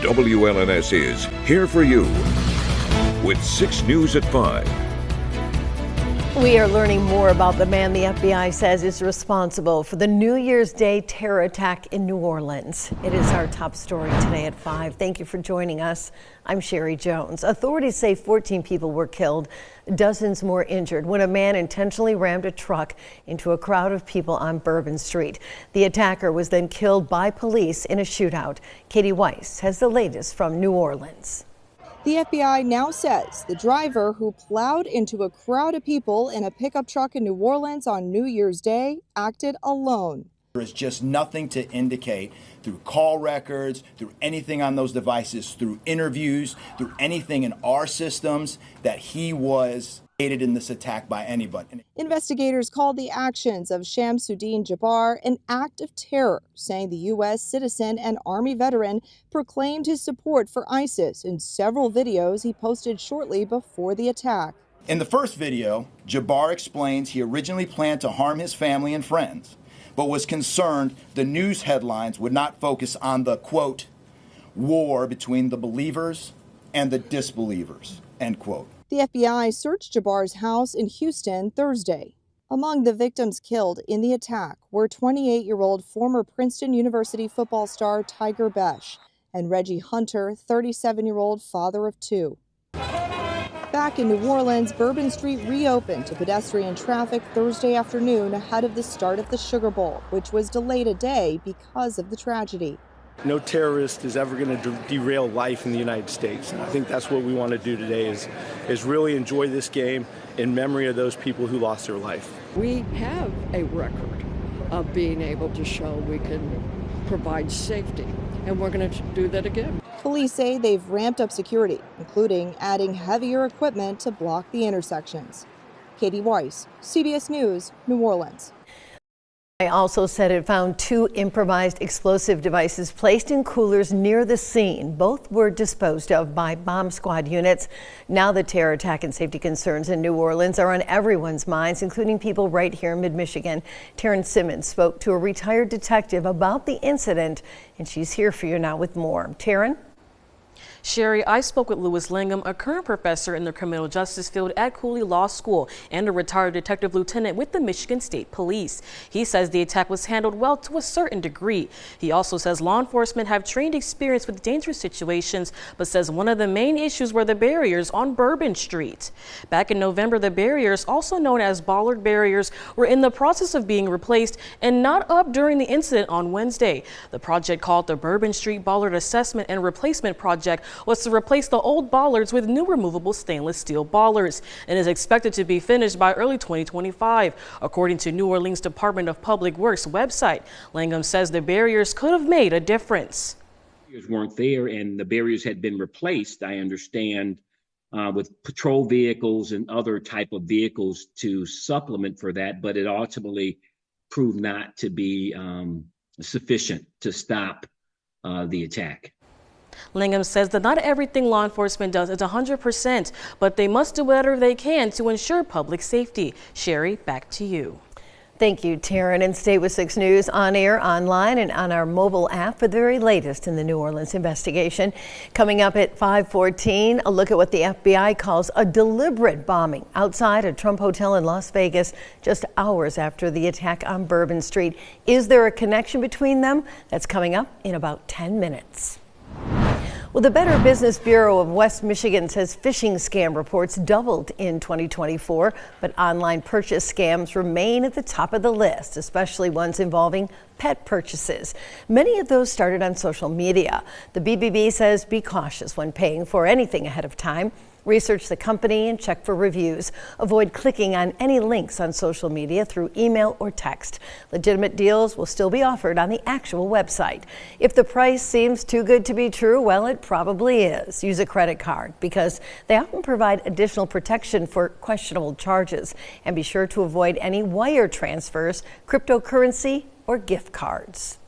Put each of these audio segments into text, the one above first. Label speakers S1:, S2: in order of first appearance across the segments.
S1: WLNS is here for you with 6 News at 5.
S2: We are learning more about the man the FBI says is responsible for the New Year's Day terror attack in New Orleans. It is our top story today at 5. Thank you for joining us. I'm Sherry Jones. Authorities say 14 people were killed, dozens more injured when a man intentionally rammed a truck into a crowd of people on Bourbon Street. The attacker was then killed by police in a shootout. Katie Weiss has the latest from New Orleans.
S3: The FBI now says the driver who plowed into a crowd of people in a pickup truck in New Orleans on New Year's Day acted alone.
S4: There is just nothing to indicate through call records, through anything on those devices, through interviews, through anything in our systems that he was aided in this attack by anybody.
S3: Investigators called the actions of Shamsuddin Jabbar an act of terror, saying the U.S. citizen and Army veteran proclaimed his support for ISIS in several videos he posted shortly before the attack.
S4: In the first video, Jabbar explains he originally planned to harm his family and friends, but was concerned the news headlines would not focus on the, quote, war between the believers and the disbelievers, end quote.
S3: The FBI searched Jabbar's house in Houston Thursday. Among the victims killed in the attack were 28-year-old former Princeton University football star Tiger Besh and Reggie Hunter, 37-year-old father of 2. Back in New Orleans, Bourbon Street reopened to pedestrian traffic Thursday afternoon ahead of the start of the Sugar Bowl, which was delayed a day because of the tragedy.
S5: No terrorist is ever going to derail life in the United States. And I think that's what we want to do today is really enjoy this game in memory of those people who lost their life.
S6: We have a record of being able to show we can provide safety, and we're going to do that again.
S3: Police say they've ramped up security, including adding heavier equipment to block the intersections. Katie Weiss, CBS News, New Orleans.
S2: I also said it found 2 improvised explosive devices placed in coolers near the scene. Both were disposed of by bomb squad units. Now the terror attack and safety concerns in New Orleans are on everyone's minds, including people right here in mid-Michigan. Taryn Simmons spoke to a retired detective about the incident, and she's here for you now with more. Taryn?
S7: Sherry, I spoke with Louis Langham, a current professor in the criminal justice field at Cooley Law School and a retired detective lieutenant with the Michigan State Police. He says the attack was handled well to a certain degree. He also says law enforcement have trained experience with dangerous situations, but says one of the main issues were the barriers on Bourbon Street. Back in November, the barriers, also known as bollard barriers, were in the process of being replaced and not up during the incident on Wednesday. The project, called the Bourbon Street Bollard Assessment and Replacement Project, was to replace the old bollards with new removable stainless steel bollards and is expected to be finished by early 2025, according to New Orleans Department of Public Works website. Langham says the barriers could have made a difference.
S8: Barriers weren't there and the barriers had been replaced, I understand, with patrol vehicles and other type of vehicles to supplement for that, but it ultimately proved not to be sufficient to stop the attack.
S7: Langham says that not everything law enforcement does is 100%, but they must do whatever they can to ensure public safety. Sherry, back to you.
S2: Thank you, Taryn, and stay with 6 News on air, online, and on our mobile app for the very latest in the New Orleans investigation. Coming up at 5:14, a look at what the FBI calls a deliberate bombing outside a Trump hotel in Las Vegas just hours after the attack on Bourbon Street. Is there a connection between them? That's coming up in about 10 minutes. Well, the Better Business Bureau of West Michigan says phishing scam reports doubled in 2024, but online purchase scams remain at the top of the list, especially ones involving pet purchases. Many of those started on social media. The BBB says be cautious when paying for anything ahead of time. Research the company and check for reviews. Avoid clicking on any links on social media through email or text. Legitimate deals will still be offered on the actual website. If the price seems too good to be true, well, it probably is. Use a credit card because they often provide additional protection for questionable charges. And be sure to avoid any wire transfers, cryptocurrency, or gift cards.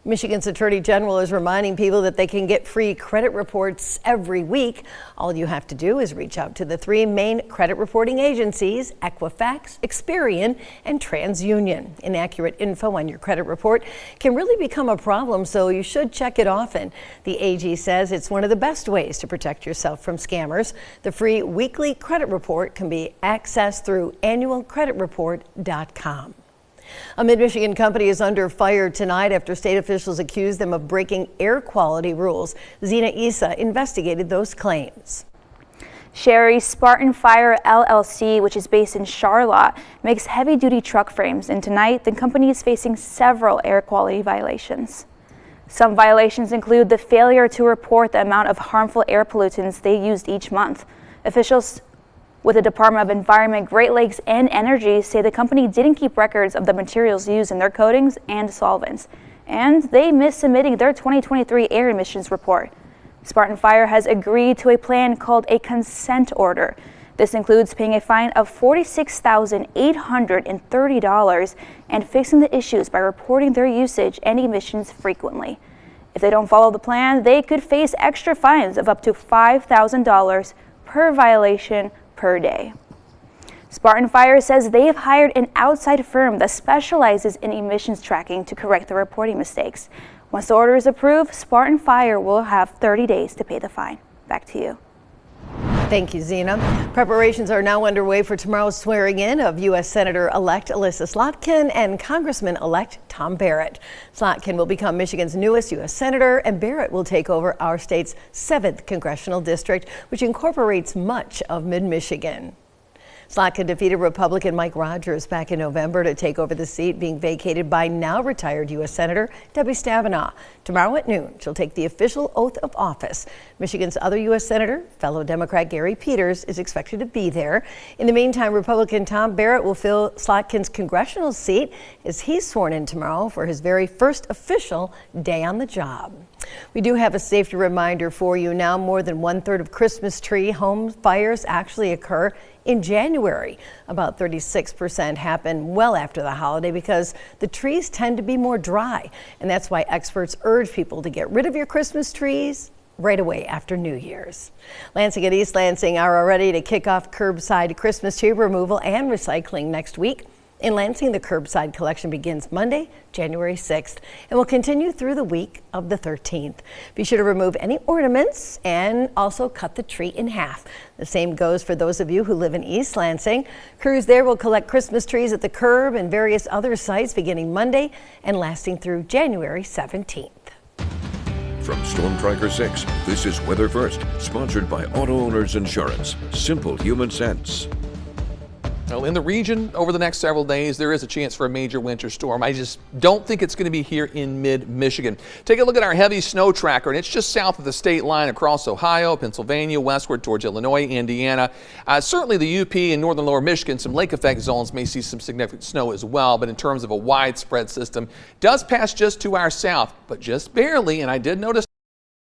S2: Michigan's Attorney General is reminding people that they can get free credit reports every week. All you have to do is reach out to the 3 main credit reporting agencies, Equifax, Experian, and TransUnion. Inaccurate info on your credit report can really become a problem, so you should check it often. The AG says it's one of the best ways to protect yourself from scammers. The free weekly credit report can be accessed through annualcreditreport.com. A Mid-Michigan company is under fire tonight after state officials accused them of breaking air quality rules. Zena Issa investigated those claims.
S9: Sherry, Spartan Fire LLC, which is based in Charlotte, makes heavy-duty truck frames, and tonight the company is facing several air quality violations. Some violations include the failure to report the amount of harmful air pollutants they used each month. Officials with the Department of Environment, Great Lakes, and Energy say the company didn't keep records of the materials used in their coatings and solvents, and they missed submitting their 2023 air emissions report. Spartan Fire has agreed to a plan called a consent order. This includes paying a fine of $46,830 and fixing the issues by reporting their usage and emissions frequently. If they don't follow the plan, they could face extra fines of up to $5,000 per violation per day. Spartan Fire says they have hired an outside firm that specializes in emissions tracking to correct the reporting mistakes. Once the order is approved, Spartan Fire will have 30 days to pay the fine. Back to you.
S2: Thank you, Zena. Preparations are now underway for tomorrow's swearing in of U.S. Senator-elect Elissa Slotkin and Congressman-elect Tom Barrett. Slotkin will become Michigan's newest U.S. Senator, and Barrett will take over our state's 7th congressional district, which incorporates much of mid-Michigan. Slotkin defeated Republican Mike Rogers back in November to take over the seat being vacated by now retired U.S. Senator Debbie Stabenow. Tomorrow at noon, she'll take the official oath of office. Michigan's other U.S. Senator, fellow Democrat Gary Peters, is expected to be there. In the meantime, Republican Tom Barrett will fill Slotkin's congressional seat as he's sworn in tomorrow for his very first official day on the job. We do have a safety reminder for you now. More than 1/3 of Christmas tree home fires actually occur in January. About 36% happen well after the holiday because the trees tend to be more dry. And that's why experts urge people to get rid of your Christmas trees right away after New Year's. Lansing and East Lansing are ready to kick off curbside Christmas tree removal and recycling next week. In Lansing, the curbside collection begins Monday, January 6th, and will continue through the week of the 13th. Be sure to remove any ornaments and also cut the tree in half. The same goes for those of you who live in East Lansing. Crews there will collect Christmas trees at the curb and various other sites beginning Monday and lasting through January 17th.
S1: From Storm Tracker 6, this is Weather First, sponsored by Auto Owners Insurance. Simple human sense.
S10: Well, in the region over the next several days, there is a chance for a major winter storm. I just don't think it's going to be here in mid-Michigan. Take a look at our heavy snow tracker, and it's just south of the state line across Ohio, Pennsylvania, westward towards Illinois, Indiana. Certainly the UP and northern lower Michigan, some lake effect zones may see some significant snow as well, but in terms of a widespread system, does pass just to our south, but just barely, and I did notice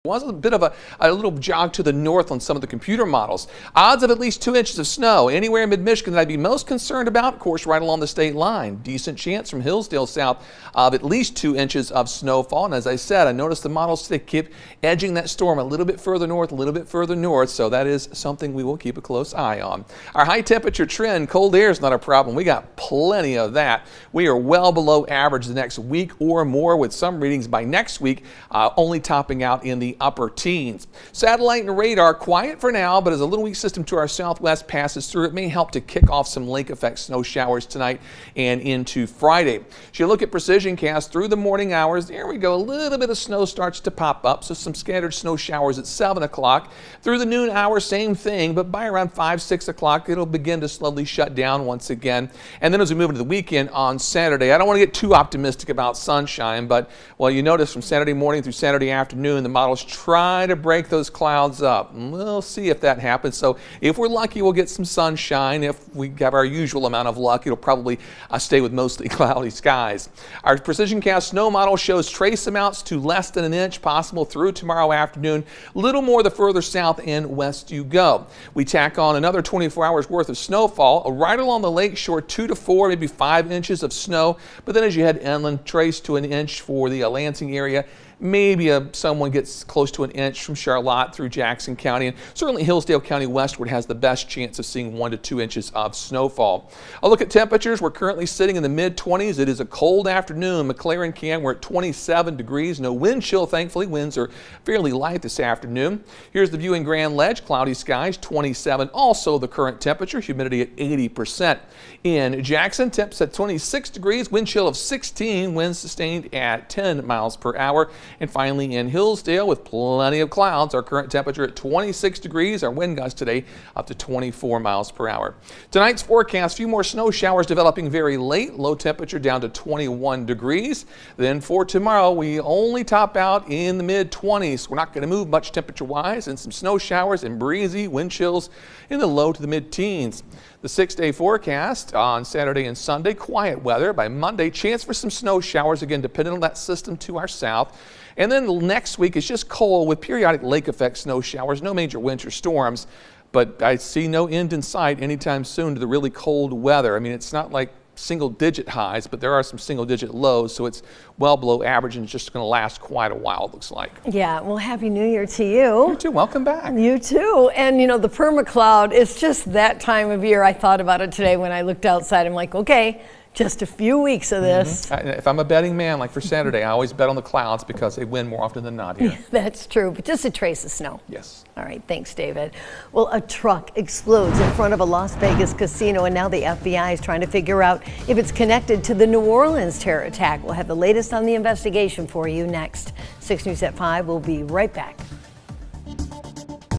S10: was a bit of a little jog to the north on some of the computer models. Odds of at least 2 inches of snow anywhere in mid-Michigan that I'd be most concerned about, of course, right along the state line. Decent chance from Hillsdale south of at least 2 inches of snowfall. And as I said, I noticed the models today keep edging that storm a little bit further north, so that is something we will keep a close eye on. Our high temperature trend, cold air is not a problem. We got plenty of that. We are well below average the next week or more, with some readings by next week only topping out in the upper teens. Satellite and radar quiet for now, but as a little weak system to our southwest passes through, it may help to kick off some lake effect snow showers tonight and into Friday. As you look at precision cast through the morning hours, there we go, a little bit of snow starts to pop up, so some scattered snow showers at 7 o'clock. Through the noon hour, same thing, but by around 5, 6 o'clock, it'll begin to slowly shut down once again. And then as we move into the weekend on Saturday, I don't want to get too optimistic about sunshine, but well, you notice from Saturday morning through Saturday afternoon, the model showers try to break those clouds up. We'll see if that happens. So if we're lucky, we'll get some sunshine. If we have our usual amount of luck, it'll probably stay with mostly cloudy skies. Our precision cast snow model shows trace amounts to less than an inch possible through tomorrow afternoon. A little more the further south and west you go. We tack on another 24 hours worth of snowfall right along the lake shore, 2 to 4, maybe 5 inches of snow. But then as you head inland, trace to an inch for the Lansing area. Maybe someone gets close to an inch from Charlotte through Jackson County, and certainly Hillsdale County westward has the best chance of seeing 1 to 2 inches of snowfall. A look at temperatures. We're currently sitting in the mid-20s. It is a cold afternoon. McLaren Can, we're at 27 degrees. No wind chill, thankfully. Winds are fairly light this afternoon. Here's the view in Grand Ledge. Cloudy skies, 27. Also the current temperature, humidity at 80%. In Jackson, temps at 26 degrees, wind chill of 16, winds sustained at 10 miles per hour. And finally in Hillsdale, with plenty of clouds, our current temperature at 26 degrees, our wind gusts today up to 24 miles per hour. Tonight's forecast, a few more snow showers developing very late, low temperature down to 21 degrees. Then for tomorrow, we only top out in the mid-20s. We're not going to move much temperature-wise, and some snow showers and breezy wind chills in the low to the mid-teens. The 6-day forecast on Saturday and Sunday, quiet weather. By Monday, chance for some snow showers, again, depending on that system to our south. And then next week is just cold with periodic lake effect snow showers, no major winter storms. But I see no end in sight anytime soon to the really cold weather. I mean, it's not like single-digit highs, but there are some single-digit lows, so it's well below average and it's just going to last quite a while, it looks like.
S2: Yeah, well, Happy New Year to you.
S10: You too. Welcome back.
S2: You too. And, you know, the permacloud, it's just that time of year. I thought about it today when I looked outside. I'm like, okay, just a few weeks of this.
S10: If I'm a betting man, like for Saturday, I always bet on the clouds because they win more often than not here.
S2: That's true, but just a trace of snow.
S10: Yes.
S2: All right, thanks, David. Well, a truck explodes in front of a Las Vegas casino, and now the FBI is trying to figure out if it's connected to the New Orleans terror attack. We'll have the latest on the investigation for you next. 6 News at 5. We'll be right back.